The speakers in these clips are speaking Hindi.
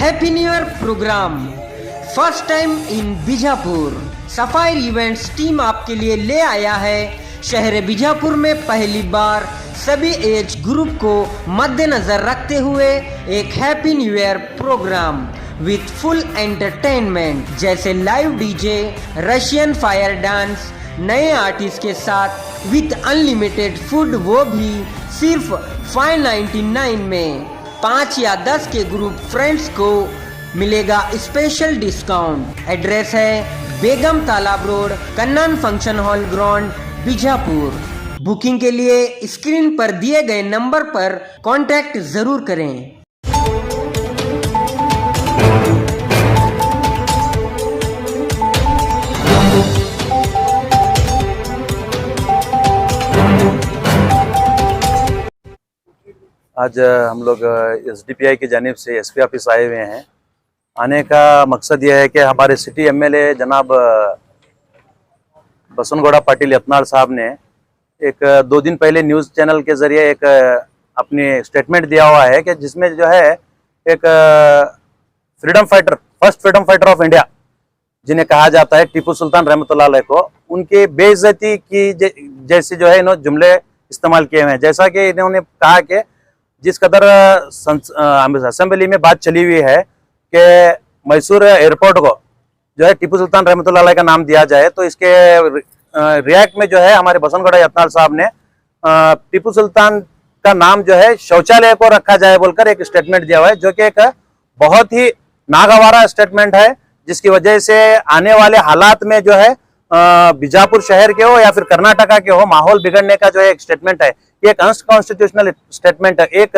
Happy new year program first time in Bijapur. Sapphire events team आपके लिए ले आया है शहर बीजापुर में पहली बार सभी एज ग्रुप को मद्देनजर रखते हुए एक happy new year programme with full entertainment जैसे live DJ, Russian fire dance, नए आर्टिस्ट के साथ विथ अनलिमिटेड फूड, वो भी सिर्फ 599 में। 5 या 10 के ग्रुप फ्रेंड्स को मिलेगा स्पेशल डिस्काउंट। एड्रेस है बेगम तालाब road, Kannan function hall ground, Bijapur. Booking के लिए स्क्रीन पर दिए गए नंबर पर कांटेक्ट जरूर करें। आज हम लोग एसडीपीआई की जानिब से एसपी ऑफिस आए हुए हैं। आने का मकसद यह है कि हमारे सिटी एमएलए जनाब बसनगौड़ा पाटिल यत्नाल साहब ने एक 2 दिन पहले न्यूज़ चैनल के ज़रिए एक अपनी स्टेटमेंट दिया हुआ है कि जिसमें जो है एक freedom fighter, first freedom fighter of India जिन्हें कहा जाता है टीपू सुल्तान रहमतुल्लाह अलैह को, उनकी बेइज्जती की जैसे जो है इन्होंने जुमले इस्तेमाल किए हुए हैं। जैसा कि इन्होंने कहा कि जिस कदर असेंबली में बात चली हुई है कि मैसूर एयरपोर्ट को जो है टीपू सुल्तान रहमतुल्लाह अलैह का नाम दिया जाए, तो इसके रिएक्ट में जो है हमारे बसनगौड़ा यत्नाल साहब ने टीपू सुल्तान का नाम जो है शौचालय को रखा जाए बोलकर एक स्टेटमेंट दिया हुआ है, जो कि एक बहुत ही नागवारा स्टेटमेंट है, जिसकी वजह से आने वाले हालात में जो है बीजापुर शहर के हो या फिर कर्नाटका के हो, माहौल बिगड़ने का जो है एक स्टेटमेंट है। ये एक अनकॉन्स्टिट्यूशनल स्टेटमेंट है। एक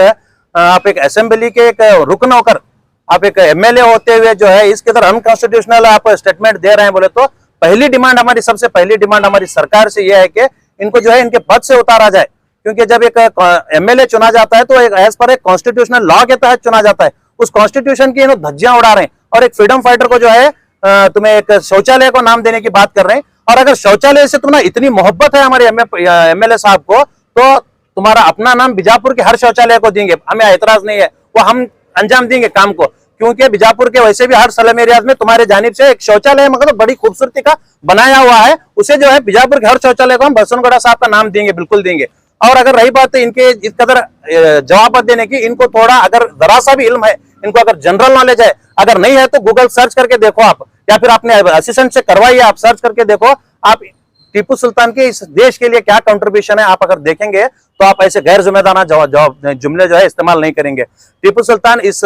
आप एक असेंबली के एक रुकन होकर आप एक एमएलए होते हुए जो है इसके तरह अनकॉन्स्टिट्यूशनल आप स्टेटमेंट दे रहे हैं बोले तो पहली डिमांड हमारी, सबसे पहली डिमांड हमारी सरकार से यह है कि इनको जो है इनके पद से उतारा जाए। क्योंकि जब एक एमएलए चुना जाता है तो एक एज पर एक कॉन्स्टिट्यूशनल लॉ के तहत चुना जाता है। उस कॉन्स्टिट्यूशन की इन्होंने धज्जियां उड़ा रहे हैं और एक फ्रीडम फाइटर को जो है तुम्हें एक शौचालय को नाम देने की बात कर रहे हैं। और अगर शौचालय से तुम्हें इतनी मोहब्बत है हमारे एमएलए साहब को, तो तुम्हारा अपना नाम बीजापुर के हर शौचालय को देंगे, हमें एतराज नहीं है, वो हम अंजाम देंगे काम को। क्योंकि बीजापुर के वैसे भी हर स्लम एरियाज में तुम्हारे जानिब से एक शौचालय मतलब बड़ी खूबसूरती का बनाया हुआ है, उसे जो है बीजापुर के हर शौचालय को हम बसनगौड़ा साहब का नाम देंगे, बिल्कुल देंगे। और अगर रही बात इनके इस कदर जवाब देने की, इनको थोड़ा अगर जरा सा भी इल्म है, इनको अगर जनरल नॉलेज है, अगर नहीं है तो गूगल सर्च करके देखो आप, या फिर अपने असिस्टेंट से करवाइए, आप सर्च करके देखो आप टीपू सुल्तान के इस देश के लिए क्या कंट्रीब्यूशन है। आप अगर देखेंगे तो आप ऐसे गैर जिम्मेदाराना जुमले जो है इस्तेमाल नहीं करेंगे। टीपू सुल्तान इस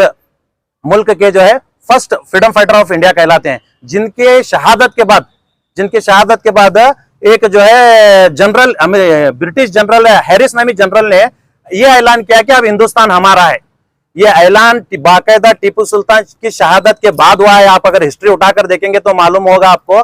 मुल्क के जो है first freedom fighter of India कहलाते हैं, जिनके शहादत के बाद एक जो है जनरल, ब्रिटिश जनरल हैरिस नामी जनरल ने यह ऐलान किया कि अब हिंदुस्तान हमारा है। यह ऐलान बाकायदा टीपू सुल्तान की शहादत के बाद हुआ है। आप अगर हिस्ट्री उठाकर देखेंगे तो मालूम होगा आपको।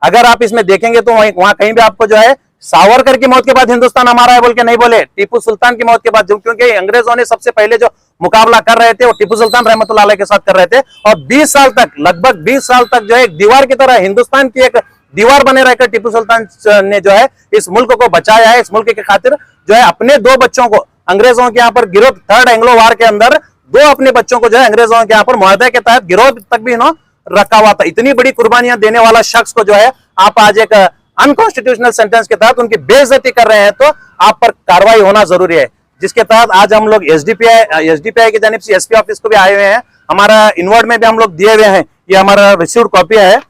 अगर आप इसमें देखेंगे तो वहां कहीं भी आपको जो है सावरकर की मौत के बाद हिंदुस्तान हमारा है बोल के नहीं बोले, टीपू सुल्तान की मौत के बाद, क्योंकि अंग्रेजों ने सबसे पहले जो मुकाबला कर रहे थे वो टीपू सुल्तान रहमतुल्लाह अलैह के साथ कर रहे थे। और 20 साल तक, लगभग 20 साल तक जो है एक दीवार की तरह, हिंदुस्तान की एक दीवार बने रहकर टीपू सुल्तान ने जो है इस मुल्क को बचाया है। इस मुल्क के खातिर जो है अपने 2 बच्चों को अंग्रेजों के यहाँ पर गिरोह, 3rd एंग्लो वार के अंदर 2 अपने बच्चों को जो है अंग्रेजों के यहाँ पर मुआहदे के तहत गिरोह तक भी इन्होंने रखा हुआ था। इतनी बड़ी कुर्बानियां देने वाला शख्स को जो है आप आज एक अनकॉन्स्टिट्यूशनल सेंटेंस के तहत उनकी बेइज्जती कर रहे हैं, तो आप पर कार्रवाई होना जरूरी है। जिसके तहत आज हम लोग एसडीपीआई की जानिब से एसपी ऑफिस को भी आए हुए हैं। हमारा इनवर्ड में भी हम लोग दिए हुए हैं, ये हमारा रिसीव्ड कॉपी है।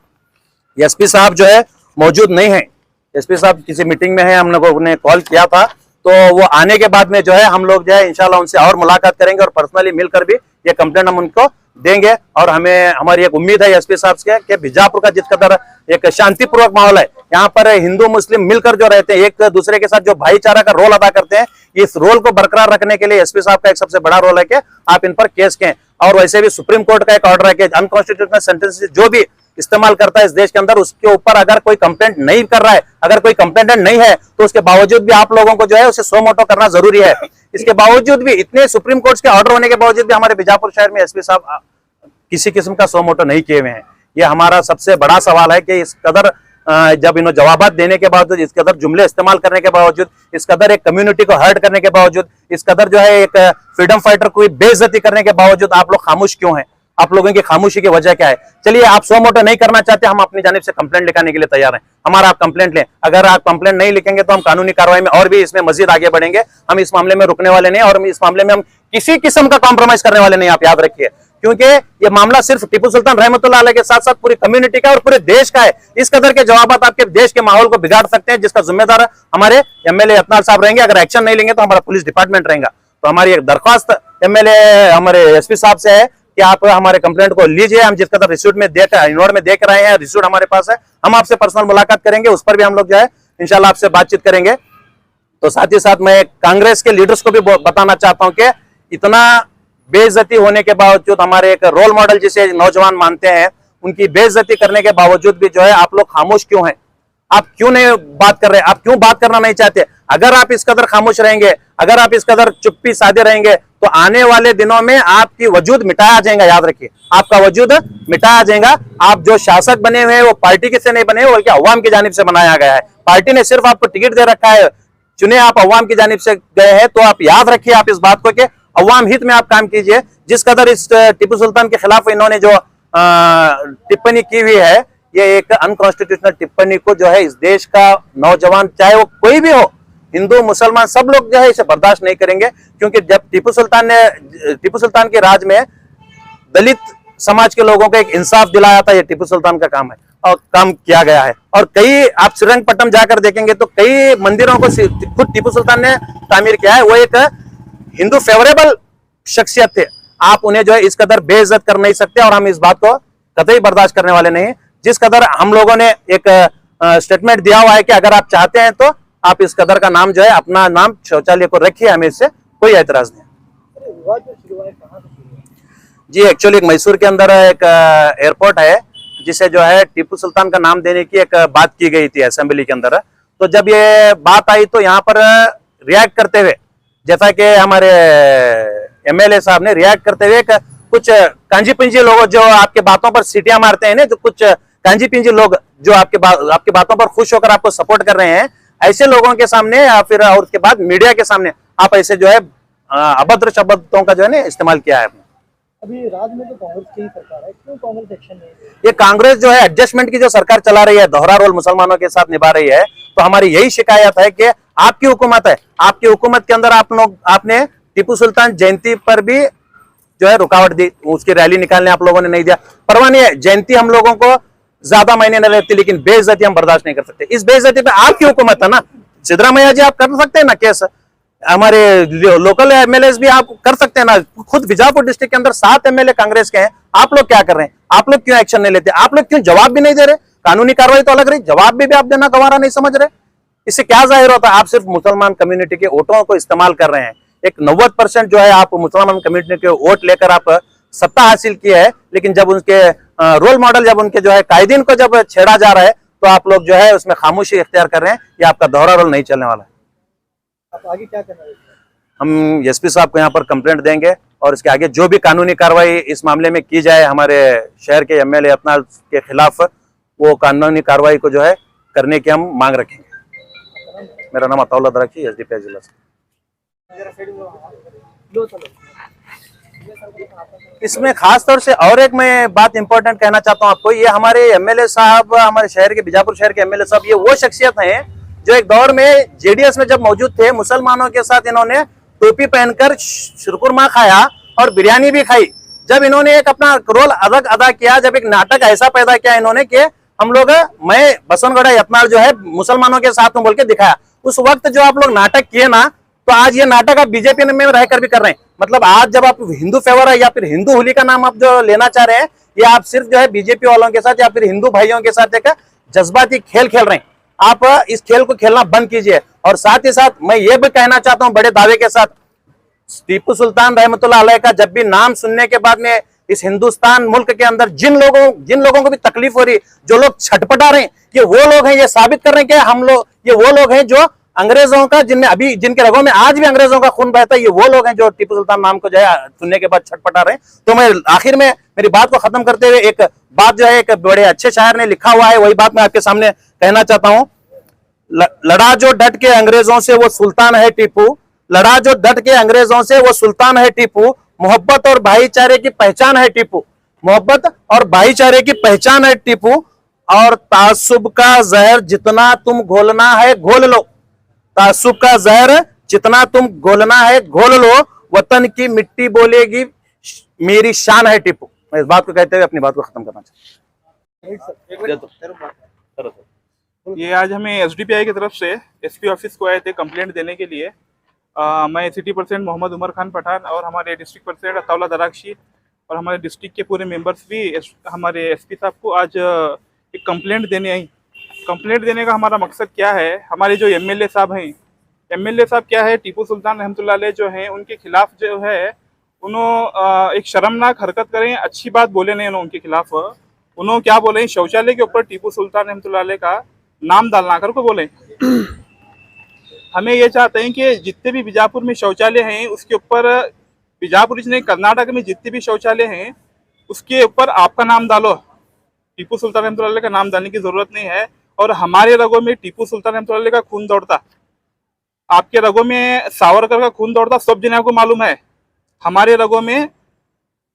एसपी साहब जो है मौजूद नहीं है, एसपी साहब किसी मीटिंग में है, हम लोगों ने कॉल किया था, तो वो आने के बाद में जो है हम लोग जो है इंशाल्लाह उनसे और मुलाकात करेंगे और पर्सनली मिलकर भी ये कंप्लेंट हम उनको देंगे। और हमारी एक उम्मीद है एसपी साहब से कि बीजापुर का जिस कदर एक शांतिपूर्वक माहौल है, यहाँ पर हिंदू मुस्लिम मिलकर जो रहते हैं, एक दूसरे के साथ जो भाईचारा का रोल अदा करते हैं, इस रोल को बरकरार रखने के लिए एसपी साहब का एक सबसे बड़ा रोल है कि आप इन पर केस करें। और वैसे भी सुप्रीम कोर्ट का एक ऑर्डर है कि अनकॉन्स्टिट्यूशनल सेंटेंस जो भी इस्तेमाल करता है इस देश के अंदर, उसके ऊपर अगर कोई कंप्लेंट नहीं कर रहा है, अगर कोई कंप्लेंटेंट नहीं है, तो उसके बावजूद भी आप लोगों को जो है उसे सो मोटो करना जरूरी है। इसके बावजूद भी, इतने सुप्रीम कोर्ट के ऑर्डर होने के बावजूद भी हमारे बीजापुर शहर में एसपी साहब किसी किस्म का सो मोटो नहीं किए हुए हैं। ये हमारा सबसे बड़ा सवाल है कि इस कदर जब इन्होंने जवाबात देने के बावजूद, इस कदर जुमले इस्तेमाल करने के बावजूद, इस कदर एक कम्युनिटी को हर्ट करने के बावजूद, इस कदर जो है एक फ्रीडम फाइटर को बेइज्जती करने के बावजूद आप लोग खामोश क्यों हैं? आप लोगों की खामोशी की वजह क्या है? चलिए, आप सो मोटो नहीं करना चाहते, हम अपनी जानिब से कंप्लेंट लिखाने के लिए तैयार हैं। हमारा आप कंप्लेंट लें। अगर आप कंप्लेंट नहीं लिखेंगे तो हम कानूनी कार्रवाई में और भी इसमें मजीद आगे बढ़ेंगे। हम इस मामले में रुकने वाले नहीं, और इस मामले में हम किसी किस्म का कॉम्प्रोमाइज करने वाले नहीं, आप याद रखिए। क्योंकि ये मामला सिर्फ टीपू सुल्तान रहमतुल्लाह अलैह के साथ साथ पूरी कम्युनिटी का और पूरे देश का है। इस कदर के जवाबात आपके देश के माहौल को बिगाड़ सकते हैं, जिसका जिम्मेदार हमारे एमएलए यतनाल साहब रहेंगे। अगर एक्शन नहीं लेंगे तो हमारा पुलिस डिपार्टमेंट रहेगा। तो हमारी एक दरख्वास्त एमएलए हमारे एसपी साहब से है कि आप हमारे कंप्लेंट को लीजिए। हम जिस कदर रिसीट में इनोड में देख रहे हैं, रिसीट हमारे पास है, हम आपसे पर्सनल मुलाकात करेंगे, उस पर भी हम लोग जो है इंशाल्लाह आपसे बातचीत करेंगे। तो साथ ही साथ मैं कांग्रेस के लीडर्स को भी बताना चाहता हूं कि इतना बेइज्जती होने के बावजूद, हमारे एक रोल मॉडल जिसे नौजवान मानते हैं, उनकी बेइज्जती करने के बावजूद भी जो है आप लोग खामोश क्यों हैं? आप क्यों नहीं बात कर रहे? आप क्यों बात करना नहीं चाहते? अगर आप इस कदर खामोश रहेंगे, अगर आप इस कदर चुप्पी साधे रहेंगे, तो आने वाले दिनों में आपकी वजूद मिटाया जाएगा। याद रखिए, आपका वजूद मिटाया जाएगा। आप जो शासक बने हुए हैं वो पार्टी के से नहीं बने हुए, बल्कि अवाम की जानिब से बनाया गया है। पार्टी ने सिर्फ आपको टिकट दे रखा है, चुने आप अवाम की जानिब से गए हैं। तो आप याद रखिए आप इस बात को कि अवाम हित में आप काम कीजिए। जिस कदर इस टीपू सुल्तान के खिलाफ इन्होंने जो टिप्पणी की हुई है, ये एक अनकॉन्स्टिट्यूशनल टिप्पणी को जो है इस देश का नौजवान, चाहे वो कोई भी हो, हिंदू मुसलमान, सब लोग जो है इसे बर्दाश्त नहीं करेंगे। क्योंकि जब टीपू सुल्तान के राज में दलित समाज के लोगों को एक इंसाफ दिलाया था, ये टीपू सुल्तान का काम है और काम किया गया है। और कई आप श्रीरंगपट्टनम जाकर देखेंगे तो कई मंदिरों को खुद टीपू सुल्तान ने तामीर किया है। वो एक हिंदू फेवरेबल शख्सियत थे। आप उन्हें जो है इस कदर बेइज्जत कर नहीं सकते, और हम इस बात को कतई बर्दाश्त करने वाले नहीं। जिस कदर हम लोगों ने एक स्टेटमेंट दिया हुआ है कि अगर आप चाहते हैं तो आप इस कदर का नाम जो है, अपना नाम शौचालय को रखिए, हमें इससे कोई एतराज नहीं। जी, एक्चुअली एक मैसूर के अंदर एक एयरपोर्ट है जिसे जो है टीपू सुल्तान का नाम देने की एक बात की गई थी असेंबली के अंदर। तो जब ये बात आई तो यहाँ पर रिएक्ट करते हुए, जैसा कि हमारे एमएलए साहब ने रिएक्ट करते हुए, कुछ कांजी पिंजी लोग जो आपके बातों पर सीटियां मारते हैं ना, जो कुछ कांजी पिंजी लोग जो आपके बातों पर खुश होकर आपको सपोर्ट कर रहे हैं, ऐसे लोगों के सामने या फिर और उसके बाद मीडिया के सामने आप ऐसे जो है अभद्र शब्दों का जो है ना इस्तेमाल किया है। अभी राज्य में तो कांग्रेस की ही सरकार है, क्यों कांग्रेस एक्शन नहीं ले रही? ये कांग्रेस जो है एडजस्टमेंट की जो सरकार चला रही है, दोहरा रोल मुसलमानों के साथ निभा रही है। तो हमारी यही शिकायत है कि आपकी हुकूमत है, आपकी हुकूमत के अंदर आपने टीपू सुल्तान जयंती पर भी जो है रुकावट दी, उसकी रैली निकालने आप लोगों ने नहीं दिया। परवाह नहीं है, जयंती हम लोगों को ज्यादा मायने न रहती, लेकिन बेइज्जती हम बर्दाश्त नहीं कर सकते। इस बेइज्जती पे आपकी हुकूमत है ना, सिद्धरामैया जी आप कर सकते हैं ना केस, हमारे लोकल एमएलए भी आप कर सकते हैं ना। खुद बीजापुर डिस्ट्रिक्ट के अंदर 7 एमएलए कांग्रेस के हैं, आप लोग क्या कर रहे हैं? आप लोग क्यों एक्शन नहीं लेते? आप लोग क्यों जवाब भी नहीं दे रहे? कानूनी कार्रवाई तो अलग रही, जवाब भी आप देना गंवारा नहीं समझ रहे। इससे क्या जाहिर होता है? आप सिर्फ मुसलमान कम्युनिटी के वोटों को इस्तेमाल कर रहे हैं। एक 90% जो है आप मुसलमान कम्युनिटी के वोट लेकर आप सत्ता हासिल की है, लेकिन जब उनके रोल मॉडल, जब उनके जो है कायदीन को जब छेड़ा जा रहा है, तो आप लोग जो है उसमें खामोशी इख्तियार कर रहे हैं। ये आपका दोहरा रोल नहीं चलने वाला है। आप आगे क्या करना है? हम एसपी साहब को यहाँ पर कंप्लेंट देंगे, और इसके आगे जो भी कानूनी कार्रवाई इस मामले में की जाए हमारे शहर के एमएलए यतनाल के खिलाफ, वो कानूनी कार्रवाई को जो है करने की हम मांग रखेंगे। मेरा नाम अताउल्लाह दराकी, एसडीपीआई जिला से। इसमें खास तौर से और एक मैं बात इंपॉर्टेंट कहना चाहता हूँ आपको, ये हमारे एमएलए साहब, हमारे शहर के बीजापुर शहर के एमएलए साहब, ये वो शख्सियत हैं जो एक दौर में जेडीएस में जब मौजूद थे, मुसलमानों के साथ इन्होंने टोपी पहनकर शुरकुरमा खाया और बिरयानी भी खाई। जब इन्होंने एक अपना रोल अलग अदा किया, जब एक नाटक ऐसा पैदा किया इन्होंने कि हम लोग, मैं बसवनगढ़ यतनाल जो है मुसलमानों के साथ हूं बोल के दिखाया, उस वक्त जो आप लोग नाटक किए ना, तो आज ये नाटक आप बीजेपी में रहकर भी कर रहे हैं। मतलब आज जब आप हिंदू फेवर है या फिर हिंदू होली का नाम आप जो लेना चाह रहे हैं, ये आप सिर्फ जो है बीजेपी वालों के साथ या फिर हिंदू भाइयों के साथ एक जज्बाती खेल खेल रहे हैं। आप इस खेल को खेलना बंद कीजिए। और साथ ही साथ मैं ये भी कहना चाहता हूं बड़े दावे के साथ, टीपू सुल्तान रहमतुल्लाह अलैह का जब भी नाम सुनने के बाद में इस हिंदुस्तान मुल्क के अंदर जिन लोगों को भी तकलीफ हो रही, जो लोग छटपटा रहे हैं, ये वो लोग हैं, ये साबित कर रहे हैं कि हम लोग, ये वो लोग हैं जो अंग्रेजों का, जिनने अभी जिनके रगों में आज भी अंग्रेजों का खून बहता है, ये वो लोग हैं जो टीपू सुल्तान नाम को जो है सुनने के बाद छटपटा रहे हैं। तो मैं आखिर में मेरी बात को खत्म करते हुए एक बात जो है एक बड़े अच्छे शायर ने लिखा हुआ है, वही बात मैं आपके सामने कहना चाहता हूं। लड़ा जो डट के अंग्रेजों से वो सुल्तान है टीपू, लड़ा जो डट के अंग्रेजों से वो सुल्तान है टीपू, मोहब्बत और भाईचारे की पहचान है टीपू, मोहब्बत और भाईचारे की पहचान है टीपू, और तासुब का जहर जितना तुम घोलना है घोल लो, तासुब का जहर जितना तुम घोलना है घोल लो, वतन की मिट्टी बोलेगी मेरी शान है टीपू। मैं इस बात को कहते हुए अपनी बात को खत्म करना चाहता हूँ। ये आज हमें एसडीपीआई की तरफ से एसपी ऑफिस को आए थे कंप्लेंट देने के लिए। मैं सिटी प्रेसिडेंट मोहम्मद उमर खान पठान और हमारे डिस्ट्रिक्ट प्रेसिडेंट अताउल्ला दराक्षी और हमारे डिस्ट्रिक्ट के पूरे मेंबर्स भी हमारे एसपी साहब को आज एक कंप्लेंट देने आई। कंप्लेंट देने का हमारा मकसद क्या है, हमारे जो एमएलए साहब हैं, एमएलए साहब क्या है, टीपू सुल्तान रहमतुल्लाह अलैह जो हैं, उनके खिलाफ जो है उन्होंने एक शर्मनाक हरकत करें, अच्छी बात बोले नहीं उनके खिलाफ। उन्होंने क्या बोले, शौचालय के ऊपर टीपू सुल्तान रहमतुल्लाह अलैह का नाम डालना कर को बोले। हमें ये चाहते हैं कि जितने भी बीजापुर में शौचालय हैं उसके ऊपर, बीजापुर नहीं कर्नाटक में जितने भी शौचालय हैं उसके ऊपर आपका नाम डालो, टीपू सुल्तान रहमतुल्लाह अलैह का नाम डालने की जरूरत नहीं है। और हमारे रगों में टीपू सुल्तान रहमतुल्लाह अलैह का खून दौड़ता, आपके रगों में सावरकर का खून दौड़ता, सब जने को मालूम है। हमारे रगों में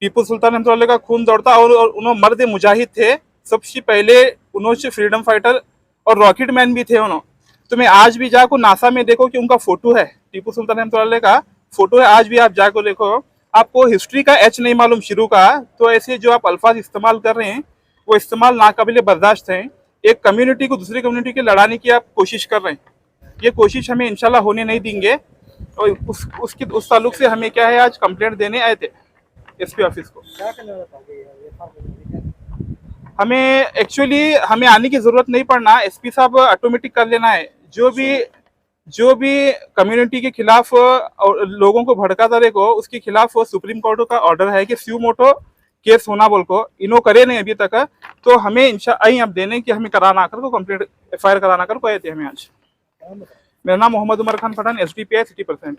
टीपू सुल्तान रहमतुल्लाह अलैह का खून दौड़ता और उन्होंने मर्द मुजाहिद थे, सबसे पहले उन्होंने फ्रीडम फाइटर और रॉकेट मैन भी थे उन्होंने। तो मैं आज भी जाको नासा में देखो कि उनका फोटो है, टीपू सुल्तान रहमतुल्लाह अलैह का फोटो है, आज भी आप जाको देखो। आपको हिस्ट्री का एच नहीं मालूम शुरू का, तो ऐसे जो आप अल्फाज इस्तेमाल कर रहे हैं वो इस्तेमाल नाकाबिले बर्दाश्त हैं। एक कम्युनिटी को दूसरी कम्युनिटी के लड़ाने की आप कोशिश कर रहे हैं, ये कोशिश हमें इंशाल्लाह होने नहीं देंगे। और उस ताल्लुक से हमें क्या है, आज कंप्लेंट देने आए थे एसपी ऑफिस को। क्या करना चाहोगे? हमें एक्चुअली हमें आने की जरूरत नहीं पड़ना, एसपी साहब ऑटोमेटिक कर लेना है। जो भी कम्युनिटी के खिलाफ और लोगों को भड़काता रहे को, उसके खिलाफ सुप्रीम कोर्ट का ऑर्डर है कि स्यू मोटो केस होना बोल को, इन्हों करे नहीं अभी तक। तो हमें इंशाअल्लाह अब देने की हमें कराना कर को कंप्लीट एफआईआर कराना कर को आए थे हमें आज। मेरा नाम Mohammad Umar Khan Pathan, SDPI city president.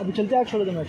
अभी चलते आग छोड़ दो, मैं